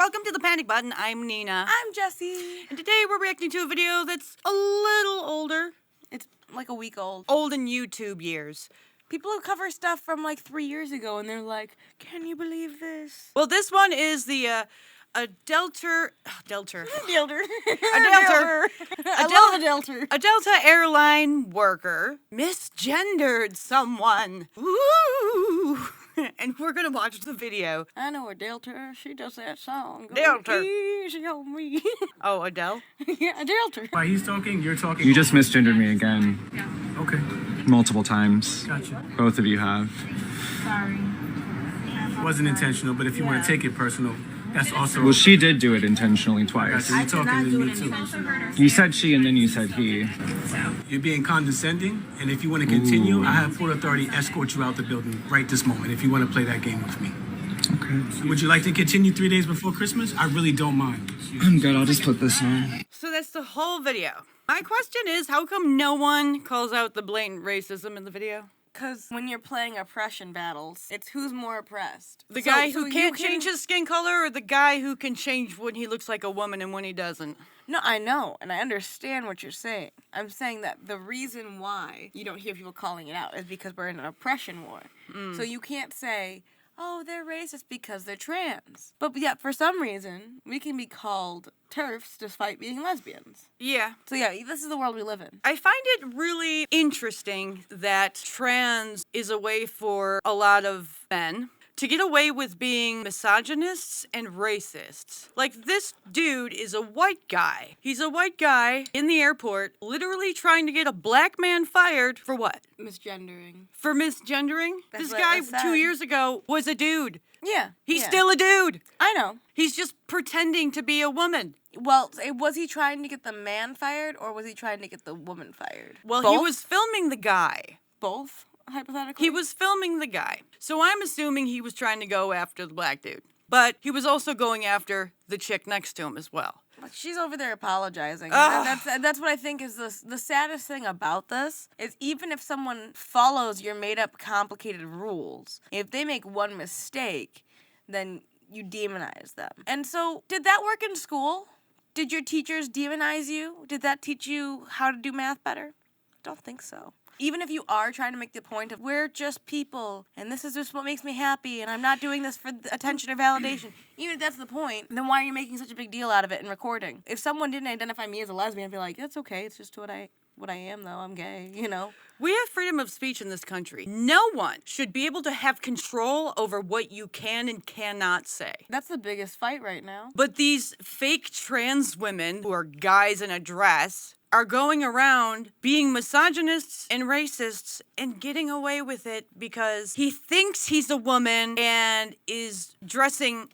Welcome to the Panic Button. I'm Nina. I'm Jessie. And today we're reacting to a video that's a little older. It's like a week old. Old in YouTube years. People who cover stuff from like 3 years ago and they're like, can you believe this? Well, this one is the a Delta airline worker misgendered someone. Woo! And we're gonna watch the video. I know a Delta. She does that song. Go Delta. Easy on me. Oh, Adele? Yeah, a Delta. While he's talking, you're talking. You just misgendered me again. Yeah. Okay. Multiple times. Gotcha. Both of you have. Sorry. Wasn't intentional, but if you want to take it personal, that's also. Well, she did do it intentionally twice. Gotcha. You're talking to me too. You said she and then you said he. You're being condescending, and if you want to continue, I have Port Authority escort you out the building right this moment if you want to play that game with me. Okay. Would you like to continue 3 days before Christmas? I really don't mind. I'm good. I'll just put this on. So that's the whole video. My question is, how come no one calls out the blatant racism in the video? Because when you're playing oppression battles, it's who's more oppressed. The guy who can't change his skin color or the guy who can change when he looks like a woman and when he doesn't? No, I know, and I understand what you're saying. I'm saying that the reason why you don't hear people calling it out is because we're in an oppression war. So you can't say, oh, they're racist because they're trans. But yet, for some reason, we can be called TERFs despite being lesbians. Yeah. So yeah, this is the world we live in. I find it really interesting that trans is a way for a lot of men to get away with being misogynists and racists. Like, this dude is a white guy. He's a white guy in the airport, literally trying to get a black man fired for what? Misgendering. For misgendering? That's This what guy I said. 2 years ago was a dude. Yeah. He's still a dude. I know. He's just pretending to be a woman. Well, was he trying to get the man fired or was he trying to get the woman fired? Well, Both? he was filming the guy. Both, hypothetically? He was filming the guy. So I'm assuming he was trying to go after the black dude. But he was also going after the chick next to him as well. She's over there apologizing. And that's what I think is the saddest thing about this is even if someone follows your made-up complicated rules, if they make one mistake, then you demonize them. And so, did that work in school? Did your teachers demonize you? Did that teach you how to do math better? Don't think so. Even if you are trying to make the point of we're just people and this is just what makes me happy and I'm not doing this for attention or validation, even if that's the point, then why are you making such a big deal out of it in recording? If someone didn't identify me as a lesbian, I'd be like, that's okay, it's just what I am though, I'm gay, you know? We have freedom of speech in this country. No one should be able to have control over what you can and cannot say. That's the biggest fight right now. But these fake trans women who are guys in a dress are going around being misogynists and racists and getting away with it because he thinks he's a woman and is dressing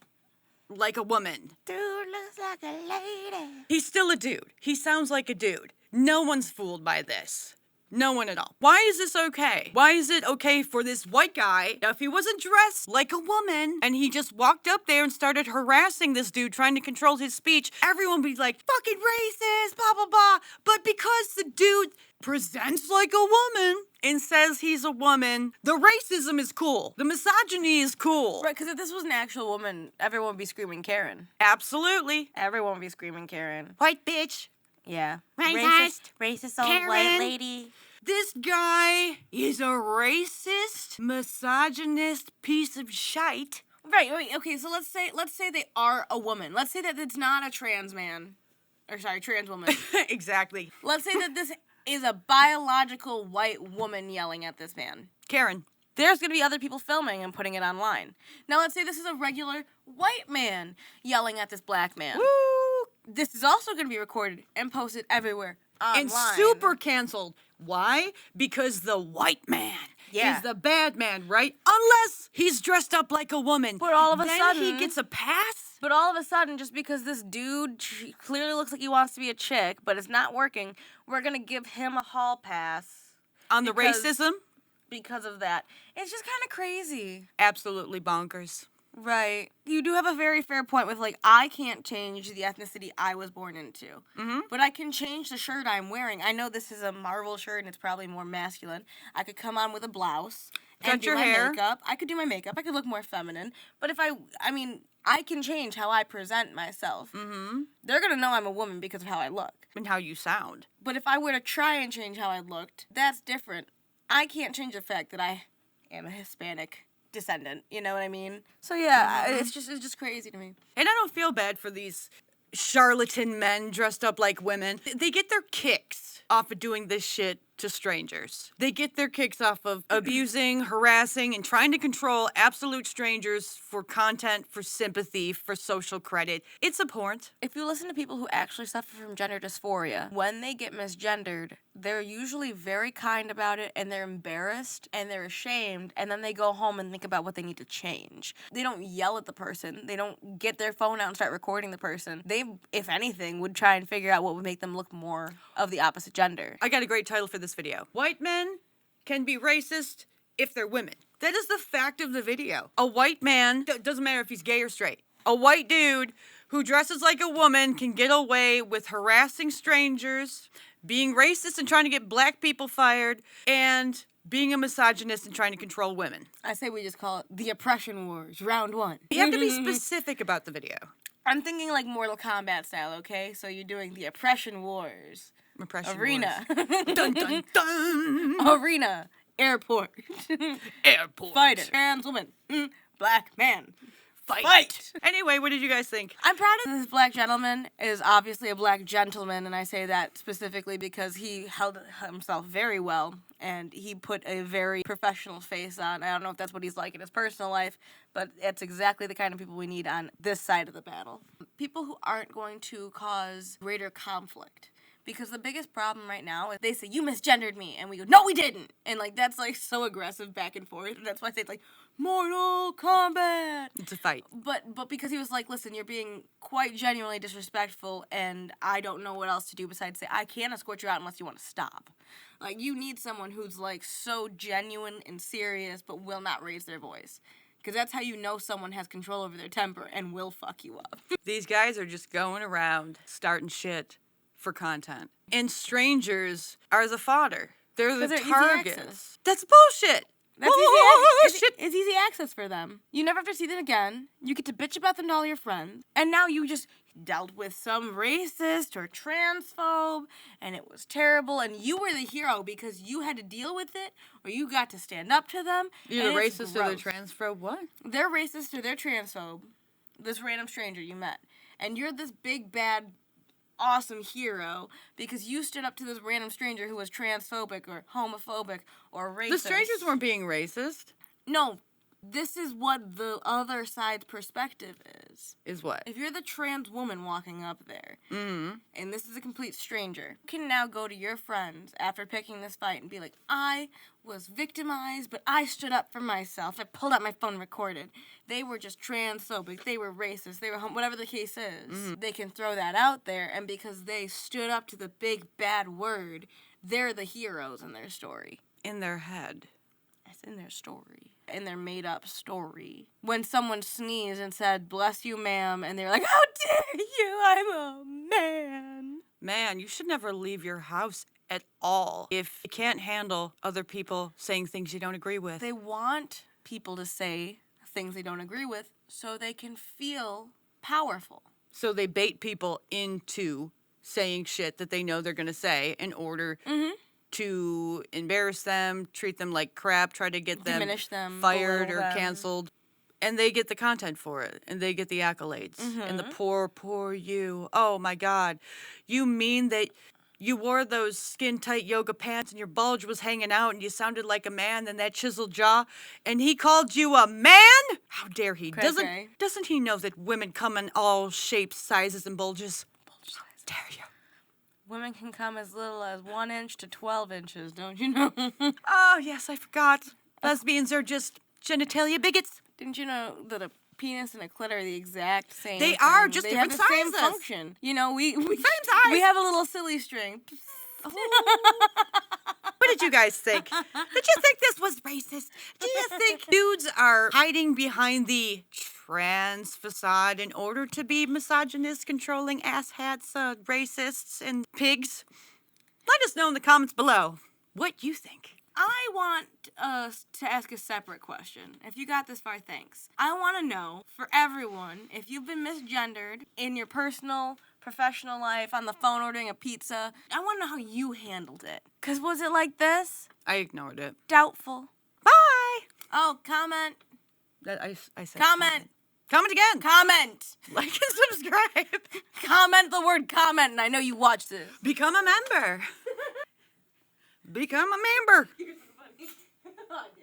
like a woman. Dude looks like a lady. He's still a dude. He sounds like a dude. No one's fooled by this. No one at all. Why is this okay? Why is it okay for this white guy, now if he wasn't dressed like a woman and he just walked up there and started harassing this dude, trying to control his speech, everyone would be like, fucking racist, blah, blah, blah. But because the dude presents like a woman and says he's a woman, the racism is cool. The misogyny is cool. Right, because if this was an actual woman, everyone would be screaming Karen. Absolutely. Everyone would be screaming Karen. White bitch. Yeah. Racist old Karen. white lady. This guy is a racist, misogynist piece of shite. Right, okay, so let's say they are a woman. Let's say that it's not a trans man. Trans woman. Exactly. Let's say that this is a biological white woman yelling at this man. Karen. There's going to be other people filming and putting it online. Now let's say this is a regular white man yelling at this black man. Woo! This is also going to be recorded and posted everywhere online. And super canceled. Why? Because the white man is the bad man, right? Unless he's dressed up like a woman. But all of a then sudden he gets a pass? But all of a sudden, just because this dude clearly looks like he wants to be a chick, but it's not working, we're going to give him a hall pass. On the racism? Because of that. It's just kind of crazy. Absolutely bonkers. Right. You do have a very fair point with, like, I can't change the ethnicity I was born into. Mm-hmm. But I can change the shirt I'm wearing. I know this is a Marvel shirt and it's probably more masculine. I could come on with a blouse and Cut do your my hair. makeup. I could do my makeup. I could look more feminine. But if I I can change how I present myself. Mm-hmm. They're gonna know I'm a woman because of how I look. And how you sound. But if I were to try and change how I looked, that's different. I can't change the fact that I am a Hispanic descendant. You know what I mean? So yeah, it's just crazy to me. And I don't feel bad for these charlatan men dressed up like women. They get their kicks off of doing this shit to strangers. They get their kicks off of abusing, harassing, and trying to control absolute strangers for content, for sympathy, for social credit. It's abhorrent. If you listen to people who actually suffer from gender dysphoria, when they get misgendered, they're usually very kind about it, and they're embarrassed, and they're ashamed, and then they go home and think about what they need to change. They don't yell at the person. They don't get their phone out and start recording the person. They, if anything, would try and figure out what would make them look more of the opposite gender. I got a great title for this video. White men can be racist if they're women. That is the fact of the video. A white man, doesn't matter if he's gay or straight, a white dude who dresses like a woman can get away with harassing strangers, being racist and trying to get black people fired, and being a misogynist and trying to control women. I say we just call it the oppression wars, round one. You have to be specific about the video. I'm thinking like Mortal Kombat style, okay? So you're doing the oppression wars. Oppression Arena. wars. Dun, dun, dun. Arena. Airport. Airport. Fighter. Trans woman. Black man. Fight. Anyway, what did you guys think? I'm proud of this black gentleman. Is obviously a black gentleman, and I say that specifically because he held himself very well, and he put a very professional face on. I don't know if that's what he's like in his personal life, but it's exactly the kind of people we need on this side of the battle. People who aren't going to cause greater conflict. Because the biggest problem right now is they say, you misgendered me. And we go, no, we didn't. And, like, that's, like, so aggressive back and forth. That's why I say it's, like, Mortal Kombat. It's a fight. But because he was like, listen, you're being quite genuinely disrespectful, and I don't know what else to do besides say, I can't escort you out unless you want to stop. Like, you need someone who's, like, so genuine and serious but will not raise their voice. Because that's how you know someone has control over their temper and will fuck you up. These guys are just going around starting shit for content. And strangers are the fodder. They're the They're easy targets. access. That's bullshit. That's Shit. it's easy access for them. You never have to see them again. You get to bitch about them to all your friends. And now you just dealt with some racist or transphobe, and it was terrible, and you were the hero because you had to deal with it, or you got to stand up to them. You're the and it's racist or the gross. transphobe? What? They're racist or they're transphobe. This random stranger you met. And you're this big, bad, awesome hero because you stood up to this random stranger who was transphobic or homophobic or racist. The strangers weren't being racist. No, this is what the other side's perspective is. Is what? If you're the trans woman walking up there, Mm-hmm. and this is a complete stranger, you can now go to your friends after picking this fight and be like, I was victimized, but I stood up for myself. I pulled out my phone and recorded. They were just transphobic. They were racist. They were whatever the case is. Mm-hmm. They can throw that out there, and because they stood up to the big bad word, they're the heroes in their story. In their head. It's in their story. In their made-up story. When someone sneezed and said, bless you, ma'am, and they're like, how dare you, I'm a man. Man, you should never leave your house at all if you can't handle other people saying things you don't agree with. They want people to say things they don't agree with so they can feel powerful. So they bait people into saying shit that they know they're going to say in order to embarrass them, treat them like crap, try to get them Diminish them, fired belittle or them. canceled. And they get the content for it, and they get the accolades. And the poor you. Oh my God. You mean that you wore those skin-tight yoga pants and your bulge was hanging out and you sounded like a man and that chiseled jaw, and he called you a man? How dare he? Cray-cray. Doesn't he know that women come in all shapes, sizes, and bulges? Dare you? Women can come as little as 1 inch to 12 inches, don't you know? Oh, yes, I forgot. Lesbians are just genitalia bigots. Didn't you know that a penis and a clit are the exact same They thing? are, just they different have the same sizes. function. You know, we Same size. we have a little silly string. What did you guys think? Did you think this was racist? Do you think dudes are hiding behind the trans facade in order to be misogynist, controlling asshats, racists, and pigs? Let us know in the comments below what you think. I want us to ask a separate question. If you got this far, thanks. I want to know, for everyone, if you've been misgendered in your personal, professional life, on the phone ordering a pizza, I want to know how you handled it. Because was it like this? I ignored it. Doubtful. Bye! Oh, comment. I said Comment. Comment again! Comment. Like and subscribe! Comment the word comment, and I know you watch this. Become a member! Become a member! You're so funny.